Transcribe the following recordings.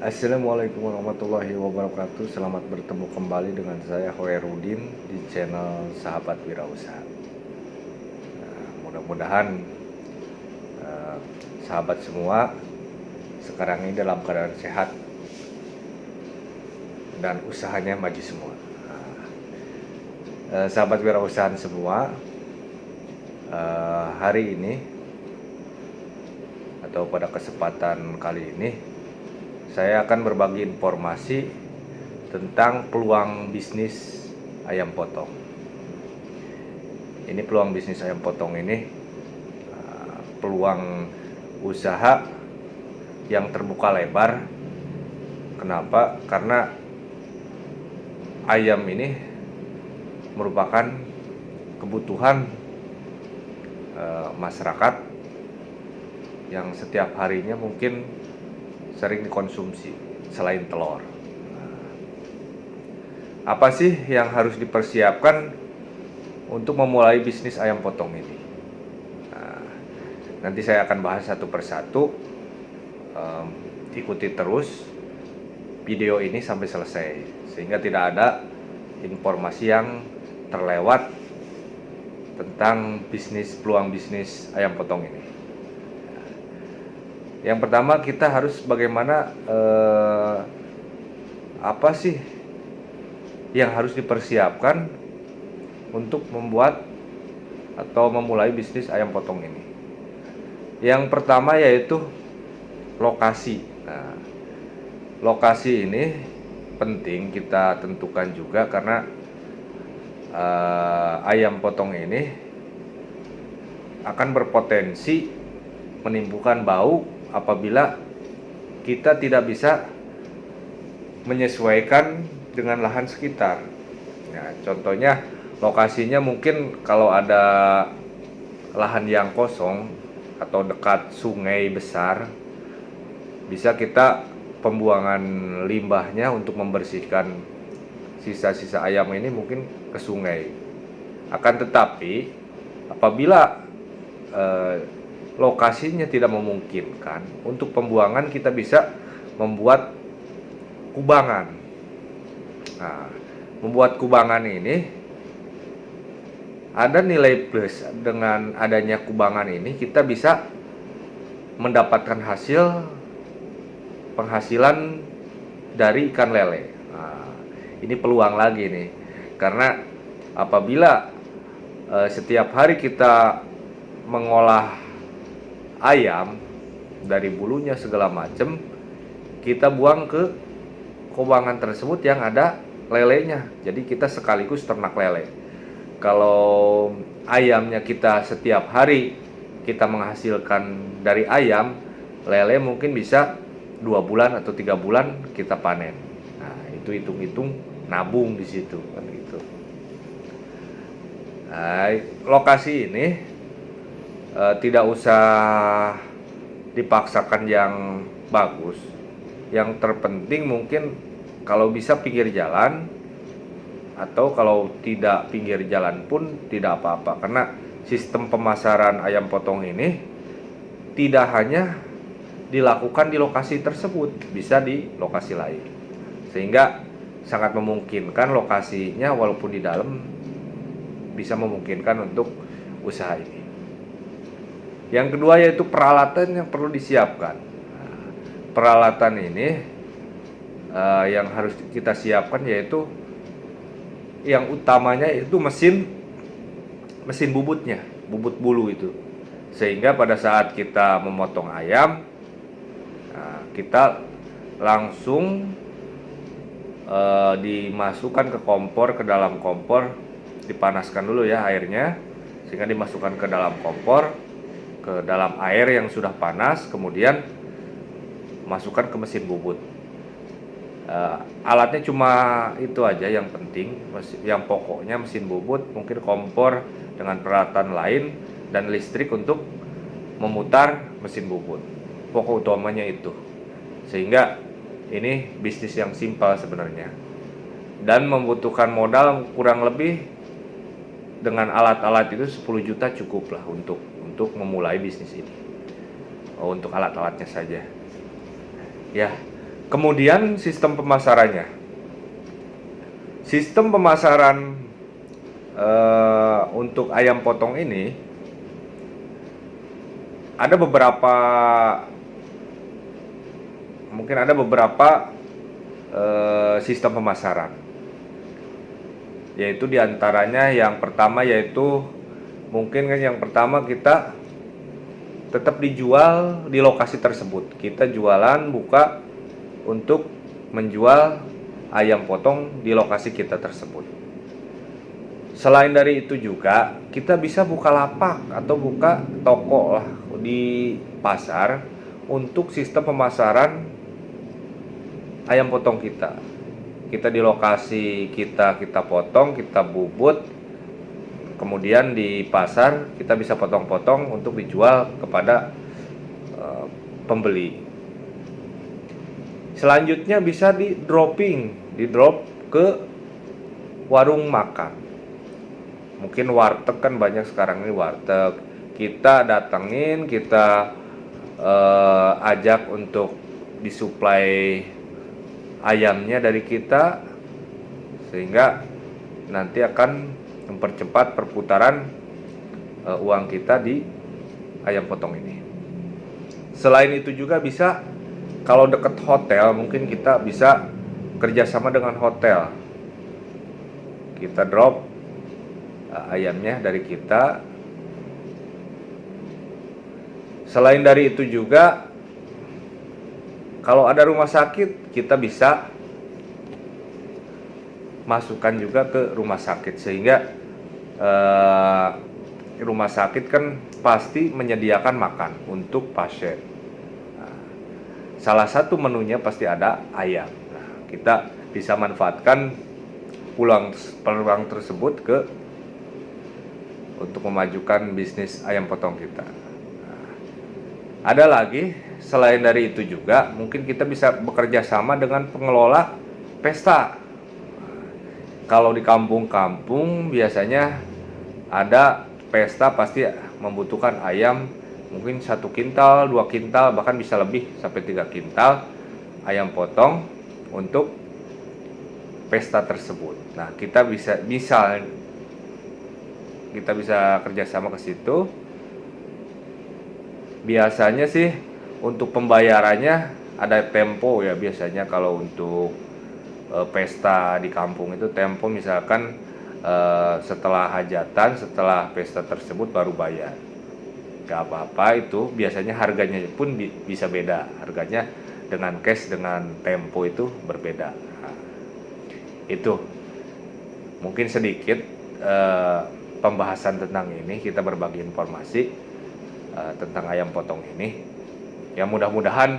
Assalamualaikum warahmatullahi wabarakatuh. Selamat bertemu kembali dengan saya Hoerudin di channel Sahabat Wirausaha. Mudah-mudahan eh, sahabat semua sekarang ini dalam keadaan sehat dan usahanya maju semua. Sahabat wirausaha semua, hari ini atau pada kesempatan kali ini saya akan berbagi informasi tentang peluang bisnis ayam potong. Ini peluang bisnis ayam potong ini peluang usaha yang terbuka lebar. Kenapa? Karena ayam ini merupakan kebutuhan masyarakat yang setiap harinya mungkin sering dikonsumsi selain telur. Apa sih yang harus dipersiapkan untuk memulai bisnis ayam potong ini? Nanti saya akan bahas satu persatu. Ikuti terus video ini sampai selesai sehingga tidak ada informasi yang terlewat tentang peluang bisnis ayam potong ini. Yang pertama, kita harus bagaimana apa sih yang harus dipersiapkan untuk membuat atau memulai bisnis ayam potong ini. Yang pertama yaitu lokasi. Nah, lokasi ini penting kita tentukan juga karena ayam potong ini akan berpotensi menimbulkan bau apabila kita tidak bisa menyesuaikan dengan lahan sekitar. Nah, contohnya lokasinya mungkin kalau ada lahan yang kosong atau dekat sungai besar, bisa kita pembuangan limbahnya untuk membersihkan sisa-sisa ayam ini mungkin ke sungai. Akan tetapi apabila lokasinya tidak memungkinkan untuk pembuangan, kita bisa membuat kubangan. Nah, membuat kubangan ini ada nilai plus. Dengan adanya kubangan ini kita bisa mendapatkan penghasilan dari ikan lele. Nah, ini peluang lagi nih, karena apabila setiap hari kita mengolah ayam dari bulunya segala macam, kita buang ke kubangan tersebut yang ada lelenya. Jadi kita sekaligus ternak lele. Kalau ayamnya kita setiap hari kita menghasilkan dari ayam, lele mungkin bisa 2 bulan atau 3 bulan kita panen. Nah, itu hitung-hitung nabung di situ kan gitu. Nah, lokasi ini tidak usah dipaksakan yang bagus. Yang terpenting mungkin kalau bisa pinggir jalan, atau kalau tidak pinggir jalan pun tidak apa-apa, karena sistem pemasaran ayam potong ini tidak hanya dilakukan di lokasi tersebut, bisa di lokasi lain, sehingga sangat memungkinkan lokasinya walaupun di dalam bisa memungkinkan untuk usaha ini. Yang kedua yaitu peralatan yang perlu disiapkan. Nah, peralatan ini yang harus kita siapkan yaitu yang utamanya itu mesin bubutnya, bubut bulu itu. Sehingga pada saat kita memotong ayam, kita langsung dimasukkan ke kompor, ke dalam kompor, dipanaskan dulu ya airnya, sehingga dimasukkan ke dalam kompor, ke dalam air yang sudah panas, kemudian masukkan ke mesin bubut. Alatnya cuma itu aja yang penting, yang pokoknya mesin bubut, mungkin kompor dengan peralatan lain, dan listrik untuk memutar mesin bubut. Pokok utamanya itu. Sehingga ini bisnis yang simpel sebenarnya, dan membutuhkan modal kurang lebih dengan alat-alat itu 10 juta cukup lah untuk memulai bisnis ini. Untuk alat-alatnya saja. Ya, Kemudian sistem pemasarannya. Sistem pemasaran untuk ayam potong ini ada beberapa, mungkin ada beberapa sistem pemasaran. Yaitu diantaranya yang pertama yaitu mungkin kan yang pertama kita tetap dijual di lokasi tersebut. Kita jualan buka untuk menjual ayam potong di lokasi kita tersebut. Selain dari itu juga kita bisa buka lapak atau buka toko lah di pasar untuk sistem pemasaran ayam potong kita. Kita di lokasi kita potong, kita bubut, kemudian di pasar kita bisa potong-potong untuk dijual kepada pembeli. Selanjutnya bisa di drop ke warung makan. Mungkin warteg kan banyak sekarang ini warteg. Kita datengin, kita ajak untuk disuplai ayamnya dari kita, sehingga nanti akan mempercepat perputaran uang kita di ayam potong ini. Selain itu juga bisa, kalau dekat hotel mungkin kita bisa kerjasama dengan hotel. Kita drop ayamnya dari kita. Selain dari itu juga, kalau ada rumah sakit, kita bisa masukkan juga ke rumah sakit, sehingga rumah sakit kan pasti menyediakan makan untuk pasien. Nah, salah satu menunya pasti ada ayam. Nah, kita bisa manfaatkan peluang tersebut untuk memajukan bisnis ayam potong kita. Nah, ada lagi selain dari itu juga, mungkin kita bisa bekerja sama dengan pengelola pesta. Kalau di kampung-kampung biasanya ada pesta, pasti membutuhkan ayam mungkin 1 kintal, 2 kintal, bahkan bisa lebih sampai 3 kintal ayam potong untuk pesta tersebut. Nah, kita bisa kerjasama ke situ. Biasanya sih untuk pembayarannya ada tempo ya, biasanya kalau untuk pesta di kampung itu tempo, misalkan setelah hajatan, setelah pesta tersebut baru bayar. Gak apa-apa, itu biasanya harganya pun bisa beda. Harganya dengan cash, dengan tempo itu berbeda. Nah, itu mungkin sedikit pembahasan tentang ini. Kita berbagi informasi tentang ayam potong ini, yang mudah-mudahan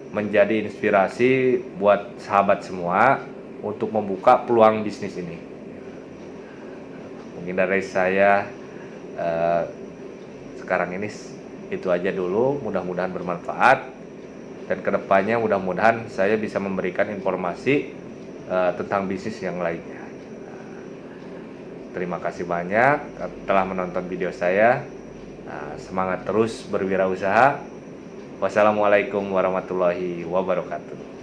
menjadi inspirasi buat sahabat semua untuk membuka peluang bisnis ini. Mungkin dari saya sekarang ini itu aja dulu. Mudah-mudahan bermanfaat, dan kedepannya mudah-mudahan saya bisa memberikan informasi tentang bisnis yang lainnya. Terima kasih banyak telah menonton video saya. Semangat terus berwirausaha. Wassalamualaikum warahmatullahi wabarakatuh.